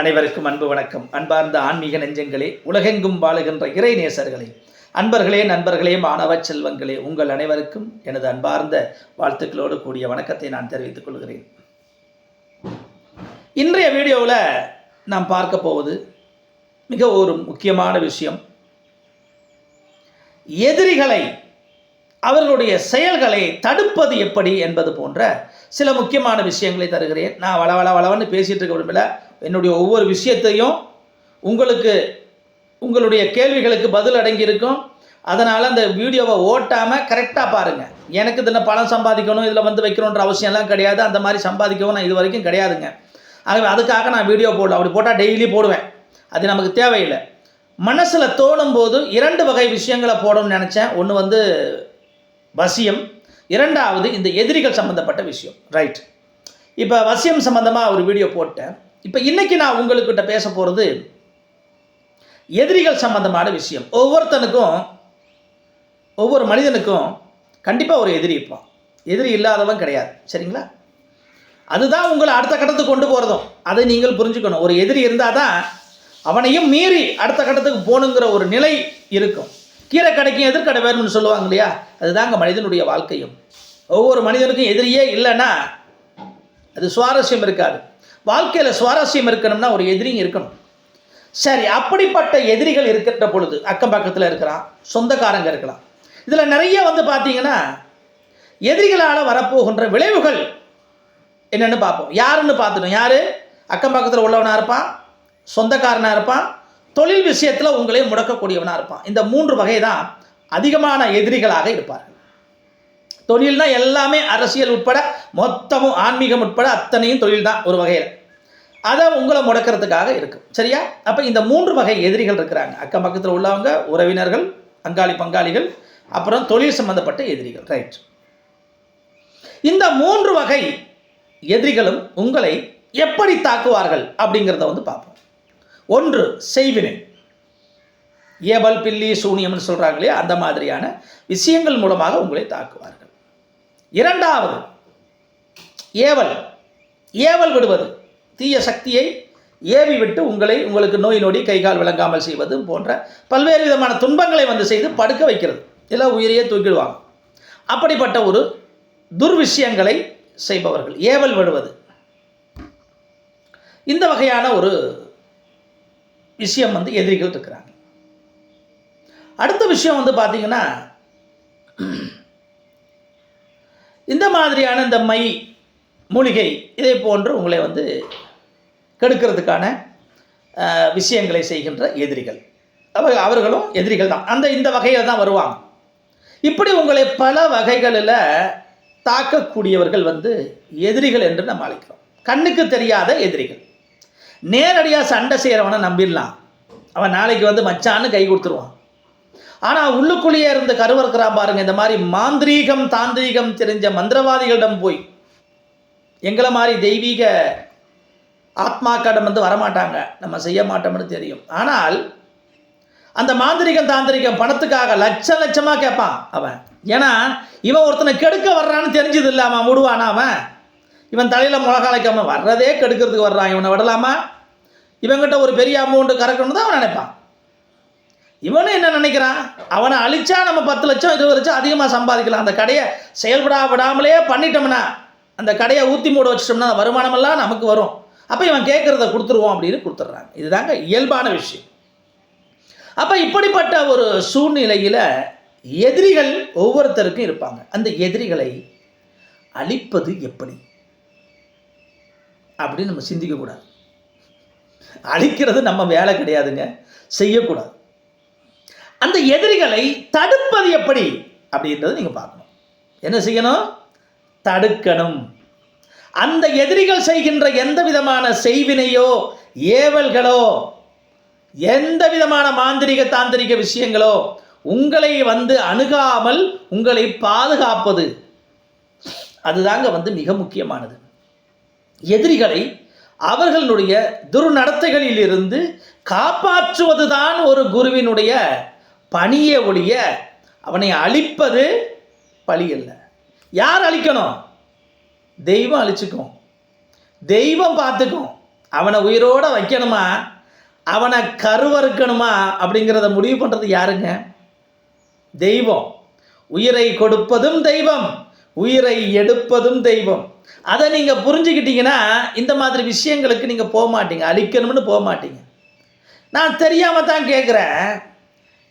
அனைவருக்கும் அன்பு வணக்கம். அன்பார்ந்த ஆன்மீக நெஞ்சங்களே, உலகெங்கும் வாழுகின்ற இறை நேசர்களே, அன்பர்களே, நண்பர்களே, மாணவ செல்வங்களே, உங்கள் அனைவருக்கும் எனது அன்பார்ந்த வாழ்த்துக்களோடு கூடிய வணக்கத்தை நான் தெரிவித்துக் கொள்கிறேன். இன்றைய வீடியோவில் நாம் பார்க்க போவது மிக ஒரு முக்கியமான விஷயம். எதிரிகளை, அவர்களுடைய செயல்களை தடுப்பது எப்படி என்பது போன்ற சில முக்கியமான விஷயங்களை தருகிறேன். நான் வளவன்னு பேசிகிட்டு இருக்க விரும்பல. என்னுடைய ஒவ்வொரு விஷயத்தையும் உங்களுடைய கேள்விகளுக்கு பதில் அடங்கியிருக்கும். அதனால் அந்த வீடியோவை ஓட்டாமல் கரெக்டாக பாருங்கள். எனக்கு இதில் பணம் சம்பாதிக்கணும், இதில் வந்து வைக்கணுன்ற அவசியம்லாம் கிடையாது. அந்த மாதிரி சம்பாதிக்கவும் நான் இது வரைக்கும் கிடையாதுங்க. ஆகவே அதுக்காக நான் வீடியோ போடல. அப்படி போட்டால் டெய்லி போடுவேன். அது நமக்கு தேவையில்லை. மனசில் தோணும் போது 2 வகை விஷயங்களை போடணும்னு நினச்சேன். ஒன்று வந்து வசியம், 2வது இந்த எதிரிகள் சம்மந்தப்பட்ட விஷயம். ரைட், இப்போ வசியம் சம்மந்தமாக ஒரு வீடியோ போட்டேன். இப்போ இன்றைக்கி நான் உங்கள்கிட்ட பேச போகிறது எதிரிகள் சம்பந்தமான விஷயம். ஒவ்வொரு மனிதனுக்கும் கண்டிப்பாக ஒரு எதிரி இருப்பான். எதிரி இல்லாதவன் கிடையாது. சரிங்களா? அதுதான் உங்களை அடுத்த கட்டத்துக்கு கொண்டு போகிறதும். அதை நீங்கள் புரிஞ்சுக்கணும். ஒரு எதிரி இருந்தால் தான் அவனையும் மீறி அடுத்த கட்டத்துக்கு போகணுங்கிற ஒரு நிலை இருக்கும். கீரை கடைக்கும் எதிர்கடை வேணும்னு சொல்லுவாங்க இல்லையா? அதுதாங்க மனிதனுடைய வாழ்க்கையும். ஒவ்வொரு மனிதனுக்கும் எதிரியே இல்லைன்னா அது சுவாரஸ்யம் இருக்காது. வாழ்க்கையில் சுவாரஸ்யம் இருக்கணும்னா ஒரு எதிரியும் இருக்கணும். சரி, அப்படிப்பட்ட எதிரிகள் இருக்கின்ற பொழுது அக்கம் பக்கத்தில் இருக்கிறான், சொந்தக்காரங்க இருக்கலாம். இதில் நிறைய வந்து பார்த்தீங்கன்னா எதிரிகளால் வரப்போகின்ற விளைவுகள் என்னென்னு பார்ப்போம். யாருன்னு பார்த்துட்டோம். யார் அக்கம் பக்கத்தில் உள்ளவனாக இருப்பான், சொந்தக்காரனாக இருப்பான், தொழில் விஷயத்தில் உங்களே முடக்கக்கூடியவனாக இருப்பான். இந்த 3 வகை தான் அதிகமான எதிரிகளாக இருப்பார்கள். தொழில்னால் எல்லாமே, அரசியல் உட்பட மொத்தமும், ஆன்மீகம் உட்பட அத்தனையும் தொழில் தான் ஒரு வகையில். அதை உங்களை முடக்கிறதுக்காக இருக்கும். சரியா? அப்போ இந்த 3 வகை எதிரிகள் இருக்கிறாங்க. அக்கம் பக்கத்தில் உள்ளவங்க, உறவினர்கள், பங்காளிகள், அப்புறம் தொழில் சம்பந்தப்பட்ட எதிரிகள். ரைட், இந்த 3 வகை எதிரிகளும் உங்களை எப்படி தாக்குவார்கள் அப்படிங்கிறத வந்து பார்ப்போம். 1, செய்வினை. ஏவல், பில்லி, சூனியம்னு சொல்கிறாங்க இல்லையா? அந்த மாதிரியான விஷயங்கள் மூலமாக உங்களை தாக்குவார்கள். 2வது ஏவல் விடுவது. தீய சக்தியை ஏவி விட்டு உங்களுக்கு நோய் நொடி, கைகால் விளங்காமல் செய்வது போன்ற பல்வேறு விதமான துன்பங்களை வந்து செய்து படுக்க வைக்கிறது. எல்லாம் உயிரையே தூக்கிடுவாங்க. அப்படிப்பட்ட ஒரு துர்விஷயங்களை செய்பவர்கள் ஏவல் விடுவது. இந்த வகையான ஒரு விஷயம் வந்து எதிரிகள் இருக்கிறாங்க. அடுத்த விஷயம் வந்து பார்த்தீங்கன்னா, இந்த மாதிரியான இந்த மை, மூலிகை இதை போன்று உங்களை வந்து கெடுக்கிறதுக்கான விஷயங்களை செய்கின்ற எதிரிகள். அவர்களும் எதிரிகள் தான். இந்த வகையில் தான் வருவாங்க. இப்படி உங்களை பல வகைகளில் தாக்கக்கூடியவர்கள் வந்து எதிரிகள் என்று நம்ம அழைக்கிறோம். கண்ணுக்கு தெரியாத எதிரிகள். நேரடியாக சண்டை செய்கிறவனை நம்பிடலாம். அவன் நாளைக்கு வந்து மச்சான்னு கை கொடுத்துருவான். ஆனால் உள்ளுக்குள்ளேயே இருந்து கருவறுக்கிறான் பாருங்கள். இந்த மாதிரி மாந்திரீகம், தாந்திரீகம் தெரிஞ்ச மந்திரவாதிகளிடம் போய் எங்களை மாதிரி தெய்வீக ஆத்மாக்களிடம் வந்து வரமாட்டாங்க. நம்ம செய்ய மாட்டோம்னு தெரியும். ஆனால் அந்த மாந்திரிகம், தாந்திரிகம் பணத்துக்காக லட்சமாக கேட்பான் அவன். ஏன்னா இவன் ஒருத்தனை கெடுக்க வர்றான்னு தெரிஞ்சது இல்லை. அவன் விடுவானா? இவன் தலையில் முளகாலைக்காம வர்றதே கெடுக்கிறதுக்கு வர்றான். இவனை விடலாமா? இவன்கிட்ட ஒரு பெரிய அமௌண்ட்டு கறக்கணும் தான் அவன் நினைப்பான். இவனும் என்ன நினைக்கிறான்? அவனை அழிச்சா நம்ம 10 லட்சம் 20 லட்சம் அதிகமாக சம்பாதிக்கலாம். அந்த கடையை விடாமலே பண்ணிட்டோம்னா, அந்த கடையை ஊற்றி மூட வச்சிட்டோம்னா வருமானமெல்லாம் நமக்கு வரும். அப்போ இவன் கேட்குறத கொடுத்துருவோம் அப்படின்னு கொடுத்துட்றாங்க. இதுதாங்க இயல்பான விஷயம். அப்போ இப்படிப்பட்ட ஒரு சூழ்நிலையில் எதிரிகள் ஒவ்வொருத்தருக்கும் இருப்பாங்க. அந்த எதிரிகளை அழிப்பது எப்படி அப்படின்னு நம்ம சிந்திக்கக்கூடாது. அழிக்கிறது நம்ம வேலை கிடையாதுங்க, செய்யக்கூடாது. அந்த எதிரிகளை தடுப்பது எப்படி அப்படின்றது நீங்கள் பார்க்கணும். என்ன செய்யணும்? தடுக்கணும். அந்த எதிரிகள் செய்கின்ற எந்த விதமான செய்வினையோ, ஏவல்களோ, எந்த விதமான மாந்திரிக தாந்திரிக விஷயங்களோ உங்களை வந்து அணுகாமல் உங்களை பாதுகாப்பது, அதுதாங்க வந்து மிக முக்கியமானது. எதிரிகளை அவர்களுடைய துர்நடத்தைகளில் இருந்து காப்பாற்றுவதுதான் ஒரு குருவினுடைய பணியை ஒழிய அவனை அழிப்பது பழி அல்ல. யார் அழிக்கணும்? தெய்வம் அழிச்சுக்கும், தெய்வம் பார்த்துக்கும். அவனை உயிரோடு வைக்கணுமா, அவனை கருவறுக்கணுமா அப்படிங்கிறத முடிவு பண்ணுறது யாருங்க? தெய்வம். உயிரை கொடுப்பதும் தெய்வம், உயிரை எடுப்பதும் தெய்வம். அதை நீங்கள் புரிஞ்சுக்கிட்டீங்கன்னா இந்த மாதிரி விஷயங்களுக்கு நீங்கள் போக மாட்டீங்க, அழிக்கணும்னு போக மாட்டீங்க. நான் தெரியாமல் தான் கேட்குறேன்,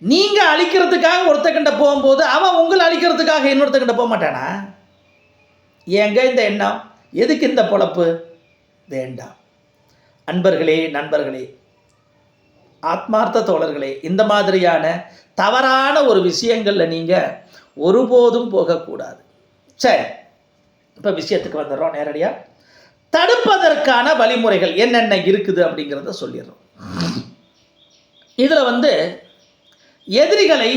நீங்கள் அழிக்கிறதுக்காக ஒருத்தக்கிட்ட போகும்போது அவன் உங்களை அழிக்கிறதுக்காக இன்னொருத்தக்கிட்ட போக மாட்டானா? ஏங்க இந்த எண்ணம்? எதுக்கு இந்த பொழப்பு? வேண்டாம். அன்பர்களே, நண்பர்களே, ஆத்மார்த்த தோழர்களே, இந்த மாதிரியான தவறான ஒரு விஷயங்களில் நீங்கள் ஒருபோதும் போகக்கூடாது. சரி, இப்போ விஷயத்துக்கு வந்துடுறோம் நேரடியாக. தடுப்பதற்கான வழிமுறைகள் என்னென்ன இருக்குது அப்படிங்கிறத சொல்லிடுறோம். இதில் எதிரிகளை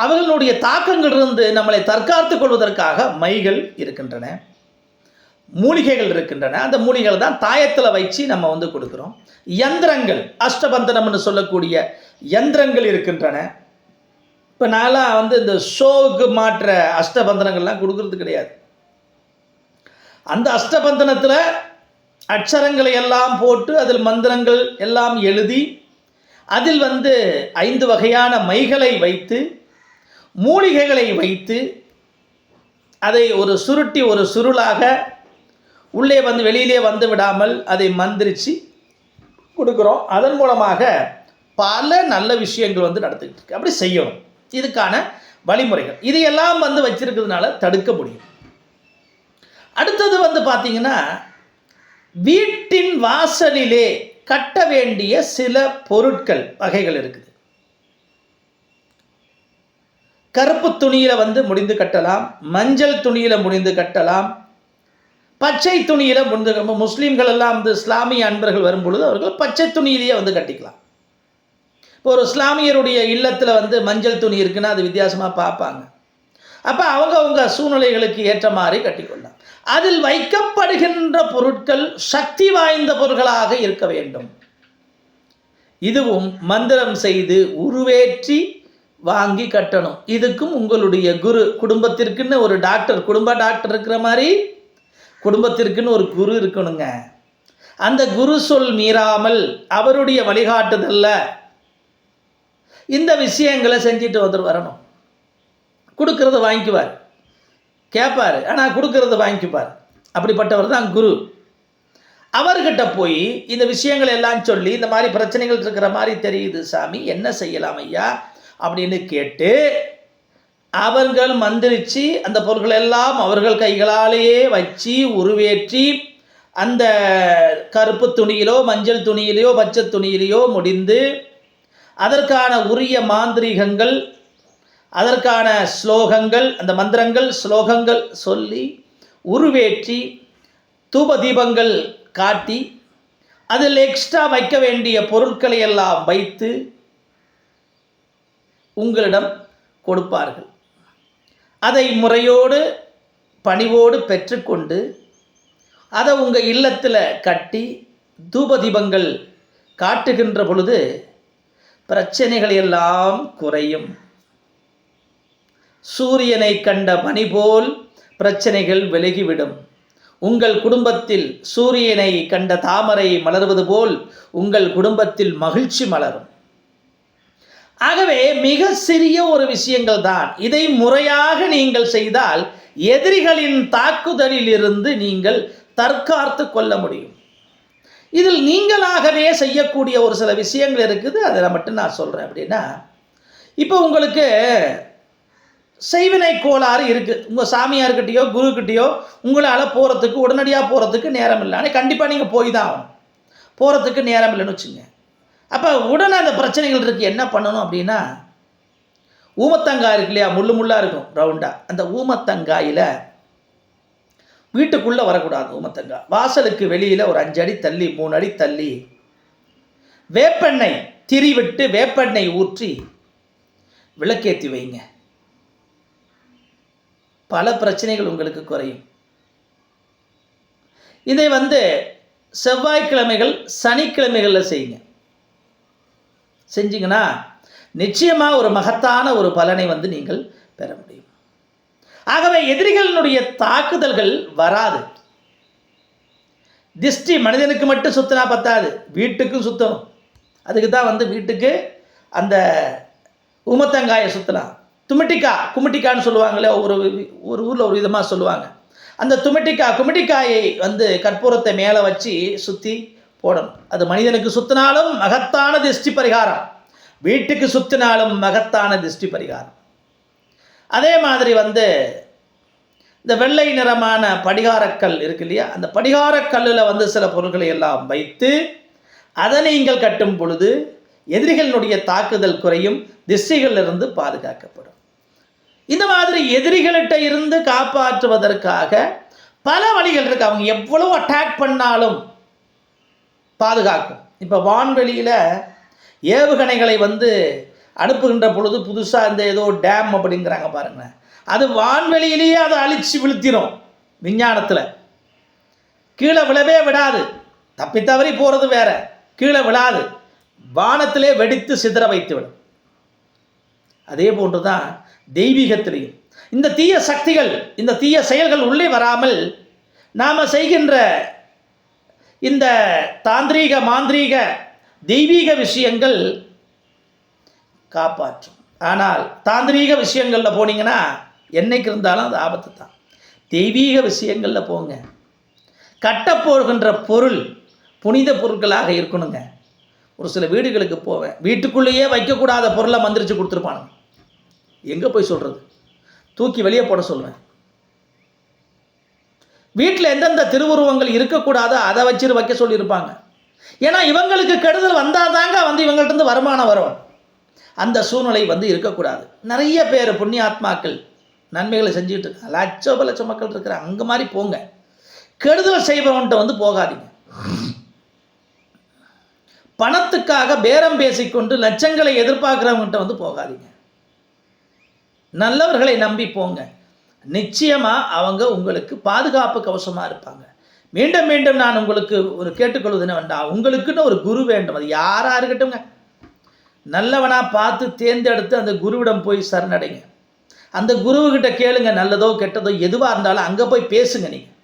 அவர்களுடைய தாக்கங்களிலிருந்து நம்மளை தற்காத்துக் கொள்வதற்காக மைகள் இருக்கின்றன, மூலிகைகள் இருக்கின்றன. அந்த மூலிகைகள் தான் தாயத்தில் வச்சு நம்ம கொடுக்குறோம். யந்திரங்கள், அஷ்டபந்தனம்னு சொல்லக்கூடிய யந்திரங்கள் இருக்கின்றன. இப்போ நான்லாம் இந்த ஷோவுக்கு மாற்ற அஷ்டபந்தனங்கள்லாம் கொடுக்கறது கிடையாது. அந்த அஷ்டபந்தனத்தில் அட்சரங்களை எல்லாம் போட்டு அதில் மந்திரங்கள் எல்லாம் எழுதி அதில் 5 வகையான மைகளை வைத்து மூலிகைகளை வைத்து அதை ஒரு சுருட்டி ஒரு சுருளாக உள்ளே வெளியிலே விடாமல் அதை மந்திரிச்சு கொடுக்குறோம். அதன் மூலமாக பல நல்ல விஷயங்கள் நடந்துக்கிட்டு இருக்கு. அப்படி செய்யணும். இதுக்கான வழிமுறைகள் இதையெல்லாம் வச்சிருக்கிறதுனால தடுக்க முடியும். அடுத்தது பார்த்தீங்கன்னா, வீட்டின் வாசலிலே கட்ட வேண்டிய சில பொருட்கள் வகைகள் இருக்குது. கருப்பு துணியில் முடிந்து கட்டலாம், மஞ்சள் துணியில் முடிந்து கட்டலாம், பச்சை துணியில் முடிந்து. முஸ்லீம்கள் எல்லாம் இஸ்லாமிய அன்பர்கள் வரும்பொழுது அவர்கள் பச்சை துணியிலேயே கட்டிக்கலாம். இப்போ ஒரு இஸ்லாமியருடைய இல்லத்தில் மஞ்சள் துணி இருக்குன்னா அது வித்தியாசமாக பார்ப்பாங்க. அப்போ அவங்க சூழ்நிலைகளுக்கு ஏற்ற மாதிரி கட்டிக்கொள்ளலாம். அதில் வைக்கப்படுகின்ற பொருட்கள் சக்தி வாய்ந்த பொருட்களாக இருக்க வேண்டும். இதுவும் மந்திரம் செய்து உருவேற்றி வாங்கி கட்டணும். இதுக்கும் உங்களுடைய குரு, குடும்பத்திற்குன்னு ஒரு டாக்டர், குடும்ப டாக்டர் இருக்கிற மாதிரி குடும்பத்திற்குன்னு ஒரு குரு இருக்கணுங்க. அந்த குரு சொல் மீறாமல் அவருடைய வழிகாட்டுதல்ல இந்த விஷயங்களை செஞ்சுட்டு வரணும். கொடுக்கறத வாங்கிக்குவார், கேட்பார், ஆனால் கொடுக்கறத வாங்கிக்குவார். அப்படிப்பட்டவர் தான் குரு. அவர்கிட்ட போய் இந்த விஷயங்கள் எல்லாம் சொல்லி, இந்த மாதிரி பிரச்சனைகள் இருக்கிற மாதிரி தெரியுது சாமி, என்ன செய்யலாம் ஐயா அப்படின்னு கேட்டு அவர்கள் மந்திரிச்சு அந்த பொருட்கள் எல்லாம் அவர்கள் கைகளாலேயே வச்சு உருவேற்றி அந்த கருப்பு துணியிலோ மஞ்சள் துணியிலையோ பச்சை துணியிலையோ முடிந்து அதற்கான உரிய மாந்திரீகங்கள், அதற்கான ஸ்லோகங்கள், அந்த மந்திரங்கள் ஸ்லோகங்கள் சொல்லி உருவேற்றி தூப தீபங்கள் காட்டி அதில் எக்ஸ்ட்ரா வைக்க வேண்டிய பொருட்களை எல்லாம் வைத்து உங்களிடம் கொடுப்பார்கள். அதை முறையோடு பணிவோடு பெற்றுக்கொண்டு அதை உங்கள் இல்லத்தில் கட்டி தூப தீபங்கள் காட்டுகின்ற பொழுது பிரச்சனைகள் எல்லாம் குறையும். சூரியனை கண்ட பனி போல் பிரச்சனைகள் விலகிவிடும். உங்கள் குடும்பத்தில் சூரியனை கண்ட தாமரை மலர்வது போல் உங்கள் குடும்பத்தில் மகிழ்ச்சி மலரும். ஆகவே மிக சிறிய ஒரு விஷயங்கள் தான். இதை முறையாக நீங்கள் செய்தால் எதிரிகளின் தாக்குதலில் இருந்து நீங்கள் தற்காத்து கொள்ள முடியும். இதில் நீங்களாகவே செய்யக்கூடிய ஒரு சில விஷயங்கள் இருக்குது. அதில் மட்டும் நான் சொல்கிறேன். அப்படின்னா, இப்போ உங்களுக்கு செய்வினை கோளாறு இருக்குது. உங்கள் சாமியார்கிட்டையோ குருக்கிட்டையோ உங்களால் போகிறதுக்கு, உடனடியாக போகிறதுக்கு நேரம் இல்லை. ஆனால் கண்டிப்பாக நீங்கள் போய் தான் ஆகணும். போகிறதுக்கு நேரம் இல்லைன்னு வச்சுங்க. அப்போ உடனே அந்த பிரச்சனைகள் இருக்குது. என்ன பண்ணணும் அப்படின்னா, ஊமத்தங்காய் இருக்கு இல்லையா, முள்ளாக இருக்கும் ரவுண்டாக. அந்த ஊமத்தங்காயில் வீட்டுக்குள்ளே வரக்கூடாது. ஊமத்தங்காய் வாசலுக்கு வெளியில் ஒரு 5 அடி தள்ளி 3 அடி தள்ளி வேப்பெண்ணெய் திரி விட்டு வேப்பெண்ணெய் ஊற்றி விளக்கேற்றி வைங்க. பல பிரச்சனைகள் உங்களுக்கு குறையும். இதை செவ்வாய்க்கிழமைகள் சனிக்கிழமைகளில் செய்யுங்க. செஞ்சிங்கன்னா நிச்சயமாக ஒரு மகத்தான ஒரு பலனை நீங்கள் பெற முடியும். ஆகவே எதிரிகளினுடைய தாக்குதல்கள் வராது. திஷ்டி மனிதனுக்கு மட்டும் சுற்றினா பத்தாது, வீட்டுக்கும் சுற்றணும். அதுக்கு தான் வந்து வீட்டுக்கு அந்த உமத்தங்காயை சுற்றலாம். குமிட்டிக்கான்னு சொல்லுவாங்களே, ஒரு ஊரில் ஒரு விதமாக சொல்லுவாங்க. அந்த குமிட்டிக்காயை வந்து கற்பூரத்தை மேலே வச்சு சுற்றி போடணும். அது மனிதனுக்கு சுற்றினாலும் மகத்தான திஷ்டி பரிகாரம், வீட்டுக்கு சுற்றினாலும் மகத்தான திஷ்டி பரிகாரம். அதே மாதிரி வந்து இந்த வெள்ளை நிறமான படிகாரக்கல் இருக்கு இல்லையா, அந்த படிகாரக்கல்லில் வந்து சில பொருட்களை எல்லாம் வைத்து அதை நீங்கள் கட்டும் பொழுது எதிரிகளினுடைய தாக்குதல் குறையும், திசைகளிலிருந்து பாதுகாக்கப்படும். இந்த மாதிரி எதிரிகள்கிட்ட இருந்து காப்பாற்றுவதற்காக பல வழிகள் இருக்குது. அவங்க எவ்வளவு அட்டாக் பண்ணாலும் பாதுகாக்கும். இப்போ வான்வெளியில் ஏவுகணைகளை வந்து அனுப்புகின்ற பொழுது புதுசாக இந்த ஏதோ டேம் அப்படிங்கிறாங்க பாருங்களேன், அது வான்வெளியிலேயே அதை அழித்து விழுத்திடும். விஞ்ஞானத்தில் கீழே விழவே விடாது, தப்பி தவறி போகிறது வேற, கீழே விழாது, வானத்திலே வெடித்து சிதற வைத்து விடும். அதே போன்று தான் தெய்வீகத்திலையும் இந்த தீய சக்திகள், இந்த தீய செயல்கள் உள்ளே வராமல் நாம் செய்கின்ற இந்த தாந்திரீக மாந்திரீக தெய்வீக விஷயங்கள் காப்பாற்றும். ஆனால் தாந்திரீக விஷயங்களில் போனீங்கன்னா என்னைக்கு இருந்தாலும் அது ஆபத்து தான். தெய்வீக விஷயங்களில் போங்க. கட்டப்போகின்ற பொருள் புனித பொருட்களாக இருக்கணுங்க. ஒரு சில வீடுகளுக்கு போவேன், வீட்டுக்குள்ளேயே வைக்கக்கூடாத பொருளை மந்திரிச்சு கொடுத்துருப்பானுங்க. எங்கே போய் சொல்கிறது? தூக்கி வெளியே போட சொல்லுவேன். வீட்டில் எந்தெந்த திருவுருவங்கள் இருக்கக்கூடாதோ அதை வச்சு வைக்க சொல்லியிருப்பாங்க. ஏன்னா இவங்களுக்கு கெடுதல் வந்தால் தாங்க வந்து இவங்கள்ட்ட வருமானம் வரும். அந்த சூழ்நிலை வந்து இருக்கக்கூடாது. நிறைய பேர் புண்ணியாத்மாக்கள் நன்மைகளை செஞ்சுட்டு இருக்காங்க, லட்சம் மக்கள் இருக்கிறாங்க. அங்கே மாதிரி போங்க. கெடுதல் செய்பவன்கிட்ட வந்து போகாதீங்க. பணத்துக்காக பேரம் பேசிக்கொண்டு லட்சங்களை எதிர்பார்க்குறவங்ககிட்ட வந்து போகாதீங்க. நல்லவர்களை நம்பி போங்க. நிச்சயமாக அவங்க உங்களுக்கு பாதுகாப்பு கவசமாக இருப்பாங்க. மீண்டும் மீண்டும் நான் உங்களுக்கு ஒரு கேட்டுக்கொள்வது என்னவென்றால், உங்களுக்குன்னு ஒரு குரு வேண்டும். அது யாராக இருக்கட்டும்ங்க, நல்லவனாக பார்த்து தேர்ந்தெடுத்து அந்த குருவிடம் போய் சரணடைங்க. அந்த குருவுக்கிட்ட கேளுங்க, நல்லதோ கெட்டதோ எதுவாக இருந்தாலும் அங்கே போய் பேசுங்க. நீங்கள்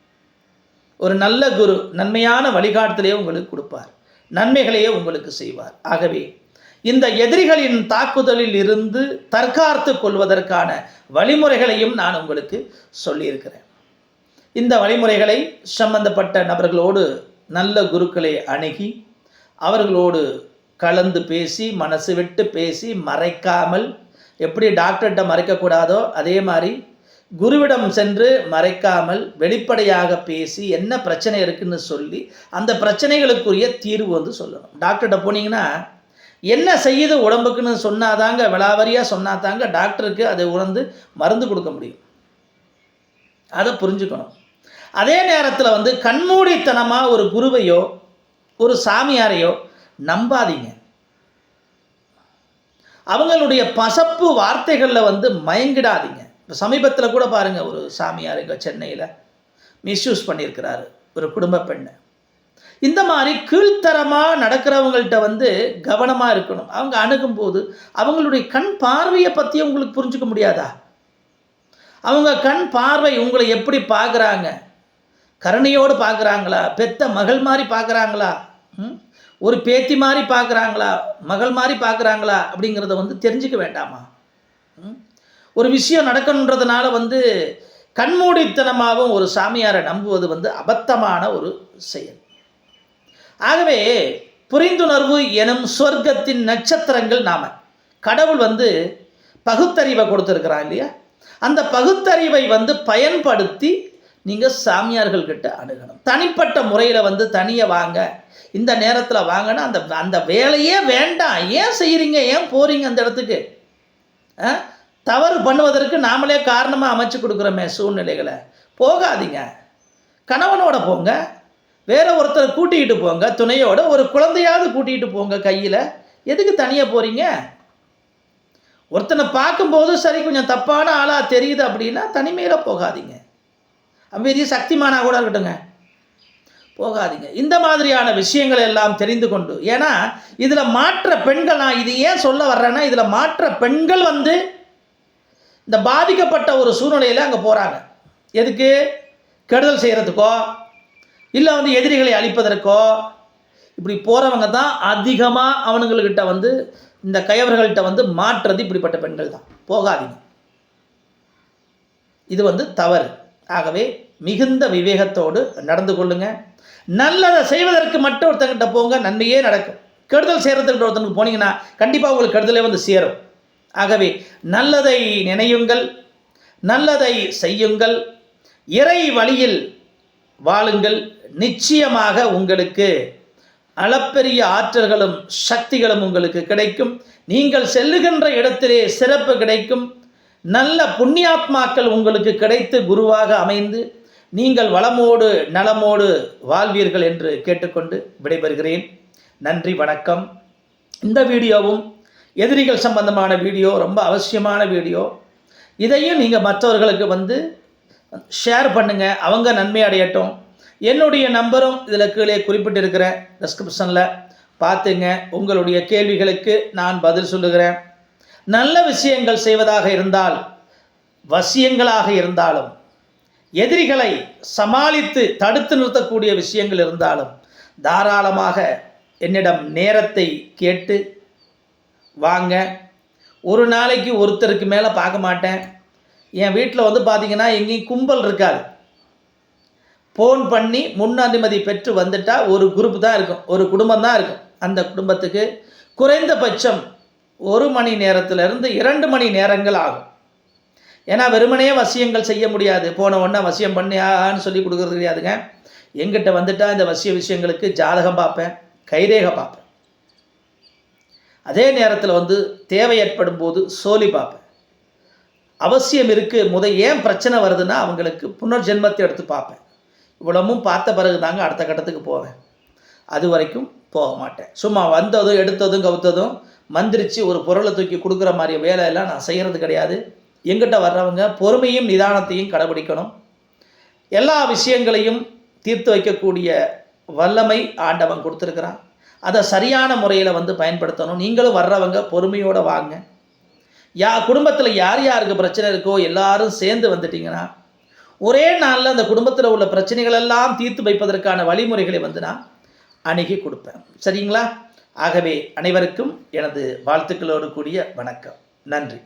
ஒரு நல்ல குரு நன்மையான வழிகாட்டுதலையே உங்களுக்கு கொடுப்பார், நன்மைகளையே உங்களுக்கு செய்வார். ஆகவே இந்த எதிரிகளின் தாக்குதலில் இருந்து தற்காத்து கொள்வதற்கான வழிமுறைகளையும் நான் உங்களுக்கு சொல்லியிருக்கிறேன். இந்த வழிமுறைகளை சம்பந்தப்பட்ட நபர்களோடு நல்ல குருக்களை அணுகி அவர்களோடு கலந்து பேசி மனசு விட்டு பேசி மறைக்காமல், எப்படி டாக்டர்கிட்ட மறைக்கக்கூடாதோ அதே மாதிரி குருவிடம் சென்று மறைக்காமல் வெளிப்படையாக பேசி என்ன பிரச்சனை இருக்குன்னு சொல்லி அந்த பிரச்சனைகளுக்குரிய தீர்வு வந்து சொல்லணும். டாக்டர்கிட்ட போனீங்கன்னா என்ன செய்யுது உடம்புக்குன்னு சொன்னாதாங்க, விளாவரியாக சொன்னாதாங்க டாக்டருக்கு அதை உணர்ந்து மருந்து கொடுக்க முடியும். அதை புரிஞ்சுக்கணும். அதே நேரத்தில் வந்து கண்மூடித்தனமாக ஒரு குருவையோ ஒரு சாமியாரையோ நம்பாதீங்க. அவங்களுடைய பசப்பு வார்த்தைகளில் வந்து மயங்கிடாதீங்க. இப்போ சமீபத்தில் கூட பாருங்கள், ஒரு சாமியார் இங்கே சென்னையில் மிஸ்யூஸ் பண்ணியிருக்கிறாரு ஒரு குடும்ப பெண்ணை. இந்த மாதிரி கீழ்த்தரமாக நடக்கிறவங்கள்ட்ட வந்து கவனமாக இருக்கணும். அவங்க அணுகும்போது அவங்களுடைய கண் பார்வையை பற்றி உங்களுக்கு புரிஞ்சுக்க முடியாதா? அவங்க கண் பார்வை உங்களை எப்படி பார்க்குறாங்க? கருணையோடு பார்க்குறாங்களா? பெத்த மகள் மாதிரி பார்க்குறாங்களா? ஒரு பேத்தி மாதிரி பார்க்குறாங்களா? மகள் மாதிரி பார்க்குறாங்களா? அப்படிங்கிறத வந்து தெரிஞ்சுக்க வேண்டாமா? ஒரு விஷயம் நடக்கணுன்றதுனால வந்து கண்மூடித்தனமாகவும் ஒரு சாமியாரை நம்புவது வந்து அபத்தமான ஒரு செயல். ஆகவே புரிந்துணர்வு எனும் சொர்க்கத்தின் நட்சத்திரங்கள் நாம. கடவுள் வந்து பகுத்தறிவை கொடுத்துருக்கிறான் இல்லையா? அந்த பகுத்தறிவை வந்து பயன்படுத்தி நீங்கள் சாமியார்கள்கிட்ட அணுகணும். தனிப்பட்ட முறையில் வந்து தனியாக வாங்க, இந்த நேரத்தில் வாங்கன்னா அந்த வேலையே வேண்டாம். ஏன் செய்கிறீங்க? ஏன் போகிறீங்க அந்த இடத்துக்கு? தவறு பண்ணுவதற்கு நாமளே காரணமாக அமைச்சு கொடுக்குறோமே சூழ்நிலைகளை. போகாதீங்க. கணவனோட போங்க, வேற ஒருத்தர் கூட்டிகிட்டு போங்க, துணையோட ஒரு குழந்தையாவது கூட்டிகிட்டு போங்க கையில். எதுக்கு தனியாக போகிறீங்க? ஒருத்தனை பார்க்கும்போது சரி கொஞ்சம் தப்பான ஆளாக தெரியுது அப்படின்னா தனிமையில் போகாதீங்க. பெரிய சக்திமானாக கூட இருக்கட்டுங்க, போகாதீங்க. இந்த மாதிரியான விஷயங்கள் எல்லாம் தெரிந்து கொண்டு, ஏன்னா இதில் மாற்ற பெண்கள், நான் இது ஏன் சொல்ல வர்றேன்னா, இதில் மாற்ற பெண்கள் வந்து இந்த பாதிக்கப்பட்ட ஒரு சூழ்நிலையில் அங்கே போகிறாங்க. எதுக்கு? கெடுதல் செய்கிறதுக்கோ இல்லை வந்து எதிரிகளை அழிப்பதற்கோ இப்படி போகிறவங்க தான் அதிகமாக அவனுங்கள்கிட்ட வந்து இந்த கயவர்கள்ட்ட வந்து மாற்றுறது இப்படிப்பட்ட பெண்கள் தான். போகாதீங்க, இது வந்து தவறு. ஆகவே மிகுந்த விவேகத்தோடு நடந்து கொள்ளுங்க. நல்லதை செய்வதற்கு மட்டும் ஒருத்தங்கிட்ட போங்க, நன்மையே நடக்கும். கெடுதல் செய்கிறதுக்கிட்ட ஒருத்தனுக்கு போனீங்கன்னா கண்டிப்பாக உங்களுக்கு கெடுதலே வந்து சேரும். ஆகவே நல்லதை நினையுங்கள், நல்லதை செய்யுங்கள், இறை வழியில் வாழுங்கள். நிச்சயமாக உங்களுக்கு அளப்பெரிய ஆற்றல்களும் சக்திகளும் உங்களுக்கு கிடைக்கும். நீங்கள் செல்லுகின்ற இடத்திலே சிறப்பு கிடைக்கும். நல்ல புண்ணியாத்மாக்கள் உங்களுக்கு கிடைத்து குருவாக அமைந்து நீங்கள் வளமோடு நலமோடு வாழ்வீர்கள் என்று கேட்டுக்கொண்டு விடைபெறுகிறேன். நன்றி, வணக்கம். இந்த வீடியோவும் எதிரிகள் சம்பந்தமான வீடியோ, ரொம்ப அவசியமான வீடியோ. இதையும் நீங்கள் மற்றவர்களுக்கு வந்து ஷேர் பண்ணுங்கள், அவங்க நன்மை அடையட்டும். என்னுடைய நம்பரும் இதில் கீழே குறிப்பிட்டிருக்கிற டிஸ்கிரிப்ஷனில் பார்த்துங்க. உங்களுடைய கேள்விகளுக்கு நான் பதில் சொல்லுகிறேன். நல்ல விஷயங்கள் செய்வதாக இருந்தால், வசியங்களாக இருந்தாலும், எதிரிகளை சமாளித்து தடுத்து நிறுத்தக்கூடிய விஷயங்கள் இருந்தாலும் தாராளமாக என்னிடம் நேரத்தை கேட்டு வாங்க. ஒரு நாளைக்கு ஒருத்தருக்கு மேலே பார்க்க மாட்டேன். என் வீட்டில் வந்து பார்த்திங்கன்னா எங்கேயும் கும்பல் இருக்காது. ஃபோன் பண்ணி முன் அனுமதி பெற்று வந்துட்டால் ஒரு குரூப் தான் இருக்கும், ஒரு குடும்பம் தான் இருக்கும். அந்த குடும்பத்துக்கு குறைந்தபட்சம் 1 மணி நேரத்திலிருந்து 2 மணி நேரங்கள் ஆகும். ஏன்னா வெறுமனே வசியங்கள் செய்ய முடியாது. போன உடனே வசியம் பண்ணியான்னு சொல்லி கொடுக்குறது கிடையாதுங்க. எங்கிட்ட வந்துட்டால் இந்த வசிய விஷயங்களுக்கு ஜாதகம் பார்ப்பேன், கைரேகை பார்ப்பேன். அதே நேரத்தில் வந்து தேவை ஏற்படும் போது சோலி பார்ப்பேன். அவசியம் இருக்குது, ஏன் பிரச்சனை வருதுன்னா அவங்களுக்கு புனர்ஜென்மத்தை எடுத்து பார்ப்பேன். இவ்வளவும் பார்த்த பிறகு தாங்க அடுத்த கட்டத்துக்கு போவேன். அது வரைக்கும் போக மாட்டேன். சும்மா வந்ததும் எடுத்ததும் கவுத்ததும் மந்திரிச்சு ஒரு பொருளை தூக்கி கொடுக்குற மாதிரி வேலையெல்லாம் நான் செய்கிறது கிடையாது. எங்கிட்ட வர்றவங்க பொறுமையும் நிதானத்தையும் கடைபிடிக்கணும். எல்லா விஷயங்களையும் தீர்த்து வைக்கக்கூடிய வல்லமை ஆண்டவன் கொடுத்துருக்கிறான். அதை சரியான முறையில் வந்து பயன்படுத்தணும். நீங்களும் வர்றவங்க பொறுமையோடு வாங்க. குடும்பத்தில் யார் யாருக்கு பிரச்சனை இருக்கோ எல்லாரும் சேர்ந்து வந்துட்டிங்கன்னா ஒரே நாளில் அந்த குடும்பத்தில் உள்ள பிரச்சனைகளெல்லாம் தீர்த்து வைப்பதற்கான வழிமுறைகளை வந்து நான் அணுகி கொடுப்பேன். சரிங்களா? ஆகவே அனைவருக்கும் எனது வாழ்த்துக்களோடு கூடிய வணக்கம். நன்றி.